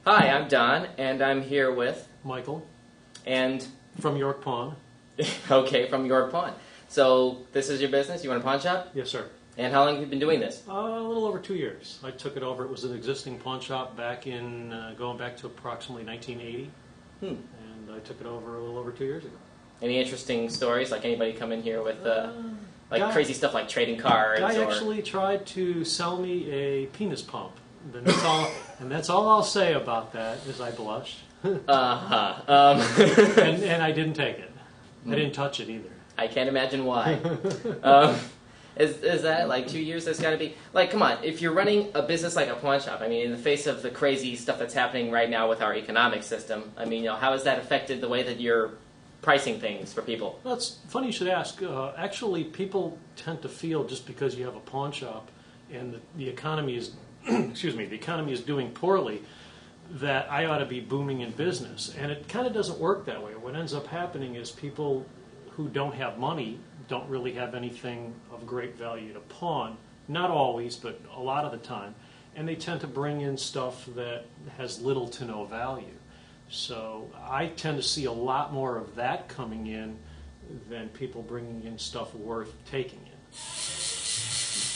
Hi, I'm Don, and I'm here with Michael. And from York Pawn. Okay, from York Pawn. So this is your business? You run a pawn shop? Yes, sir. And how long have you been doing this? A little over 2 years. I took it over. It was an existing pawn shop back in going back to approximately 1980, and I took it over a little over 2 years ago. Any interesting stories? Like anybody come in here with guy, crazy stuff like trading cards? Guy actually tried to sell me a penis pump. And that's all I'll say about that is I blushed. And I didn't take it. I didn't touch it either. I can't imagine why. Is that like 2 years? That's got to be like, come on. If you're running a business like a pawn shop, I mean, in the face of the crazy stuff that's happening right now with our economic system, I mean, how has that affected the way that you're pricing things for people? Well, it's funny you should ask. Actually, people tend to feel just because you have a pawn shop and the economy is the economy is doing poorly, that I ought to be booming in business. And it kind of doesn't work that way. What ends up happening is people who don't have money don't really have anything of great value to pawn. Not always, but a lot of the time. And they tend to bring in stuff that has little to no value. So I tend to see a lot more of that coming in than people bringing in stuff worth taking in.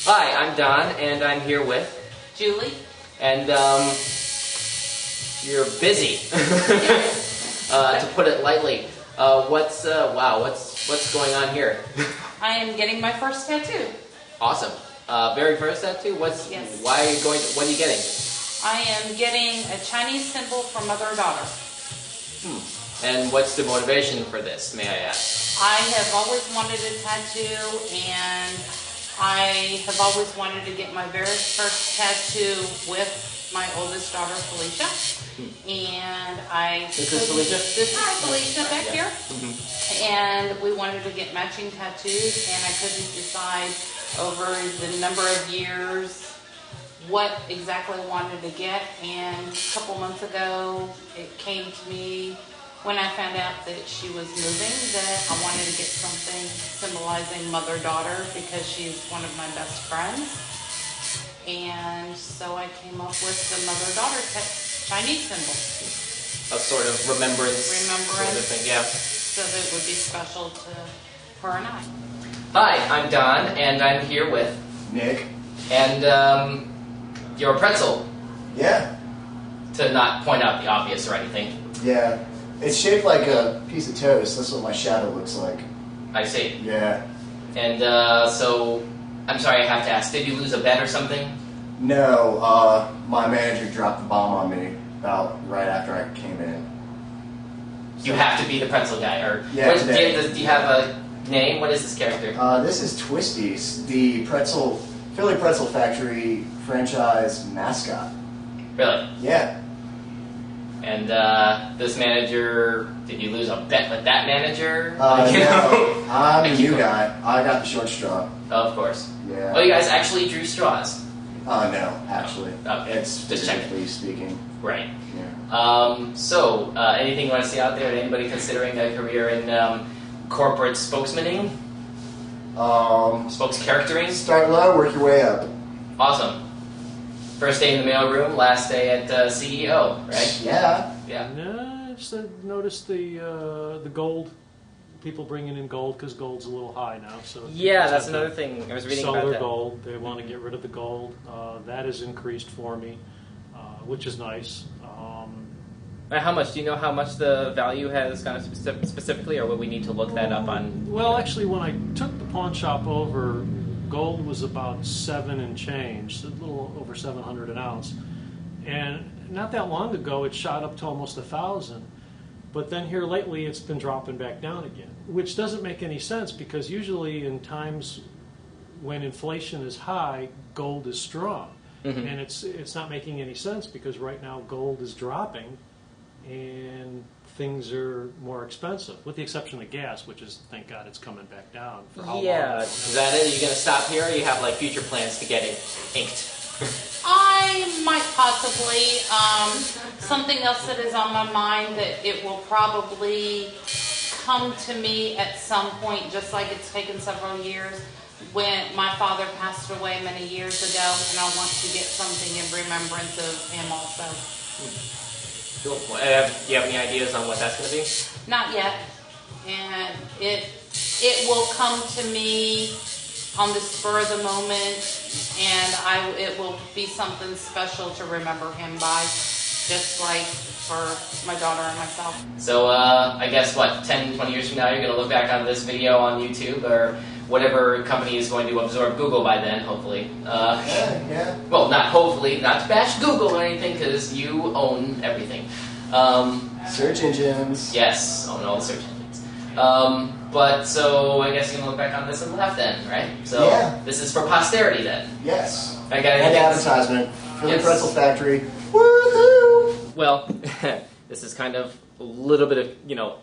Hi, I'm Don, and I'm here with Julie. And you're busy, to put it lightly. What's going on here? I am getting my first tattoo. Awesome. Very first tattoo. Yes. Why are you going? What are you getting? I am getting a Chinese symbol for mother-daughter. And what's the motivation for this? May I ask? I have always wanted a tattoo, and I have always wanted to get my very first tattoo with my oldest daughter, Felicia. And This is Felicia? This is Felicia back here. And we wanted to get matching tattoos, and I couldn't decide over the number of years what exactly I wanted to get. And a couple months ago, it came to me when I found out that she was moving that I wanted to get something symbolizing mother-daughter because she's one of my best friends. And so I came up with the mother-daughter Chinese symbol. A sort of remembrance. Remembrance. Sort of thing, yeah. So that it would be special to her and I. Hi, I'm Don, and I'm here with Nick. And you're a pretzel. Yeah. To not point out the obvious or anything. Yeah. It's shaped like a piece of toast. That's what my shadow looks like. I see. Yeah. And so, I'm sorry, I have to ask. Did you lose a bet or something? No. My manager dropped the bomb on me about right after I came in. So, You have to be the pretzel guy, or yeah, do you have a name? What is this character? this is Twisties, the Philly Pretzel Factory franchise mascot. Really? Yeah. And this manager, did you lose a bet with that manager? No, I'm a new guy. I got the short straw. Of course. Yeah. Oh, you guys actually drew straws. No, actually. Okay. It's Just checking. figuratively speaking. Right. Yeah. So, anything you want to see out there? Anybody considering a career in corporate spokesmaning? Spokes-charactering? Start low, work your way up. Awesome. First day in the mailroom, last day at CEO, right? Yeah. Yeah. No, I just noticed the gold. People bringing in gold because gold's a little high now. So Yeah, that's another thing I was reading sell about their that. gold. They want to get rid of the gold. That has increased for me, which is nice. How much? Do you know how much the value has gone up specifically, or would we need to look that up on? Well, actually, when I took the pawn shop over, gold was about 7 and change, a little over 700 an ounce. And not that long ago, it shot up to almost 1,000. But then here lately, it's been dropping back down again, which doesn't make any sense because usually in times when inflation is high, gold is strong. And it's not making any sense because right now gold is dropping and things are more expensive, with the exception of gas, which is, thank God, it's coming back down. For how long? Is that it? Are you going to stop here, or you have like future plans to get it inked? I might possibly. Something else that is on my mind that it will probably come to me at some point, just like it's taken several years, when my father passed away many years ago, and I want to get something in remembrance of him also. Cool. Well, do you have any ideas on what that's going to be? Not yet, and it will come to me on the spur of the moment, and it will be something special to remember him by, just like for my daughter and myself. So I guess, 10, 20 years from now, you're going to look back on this video on YouTube or whatever company is going to absorb Google by then, hopefully. Yeah. Well, not hopefully, not to bash Google or anything, because you own everything. Search engines. Yes, own all the search engines. But so I guess you're going to look back on this and laugh then, right? So Yeah. this is for posterity then. Yes. I got And anything? advertisement for Yes. the pretzel factory. Woohoo! Well, this is kind of a little bit of,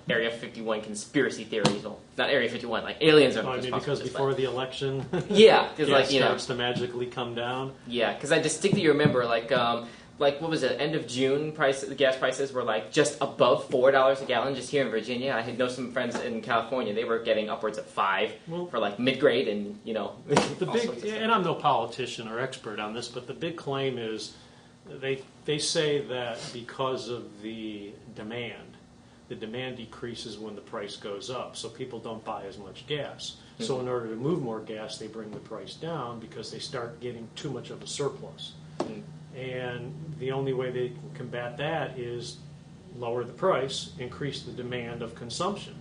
Area 51 conspiracy theories. Well, not Area 51, like aliens are responsible because for this, before the election, yeah, because gas starts to magically come down. Yeah, because I distinctly remember, like what was it? End of June, the gas prices were like just above $4 a gallon. Just here in Virginia, I know some friends in California. They were getting upwards of $5 for like mid-grade, and The all big, sorts of stuff. and I'm no politician or expert on this, but the big claim is they say that because of the demand decreases when the price goes up, so people don't buy as much gas. So in order to move more gas, they bring the price down because they start getting too much of a surplus. And the only way they can combat that is lower the price, increase the demand of consumption,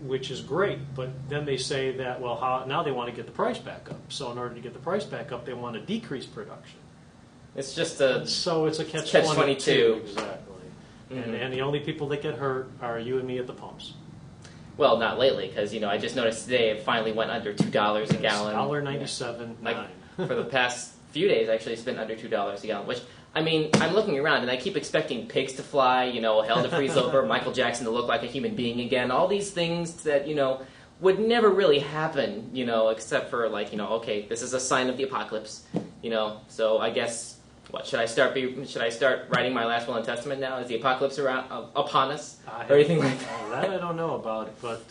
which is great. But then they say that, now they want to get the price back up. So in order to get the price back up, they want to decrease production. It's just So it's a catch-22. Exactly. Mm-hmm. And the only people that get hurt are you and me at the pumps. well, not lately, because I just noticed today it finally went under $2 a gallon. $1.97. Like for the past few days, actually, it's been under $2 a gallon. Which I'm looking around and I keep expecting pigs to fly, hell to freeze over, Michael Jackson to look like a human being again. All these things that would never really happen, except for okay, this is a sign of the apocalypse, So I guess. What should I start writing my last will and testament now? Is the apocalypse upon us, or anything like that? That I don't know about, but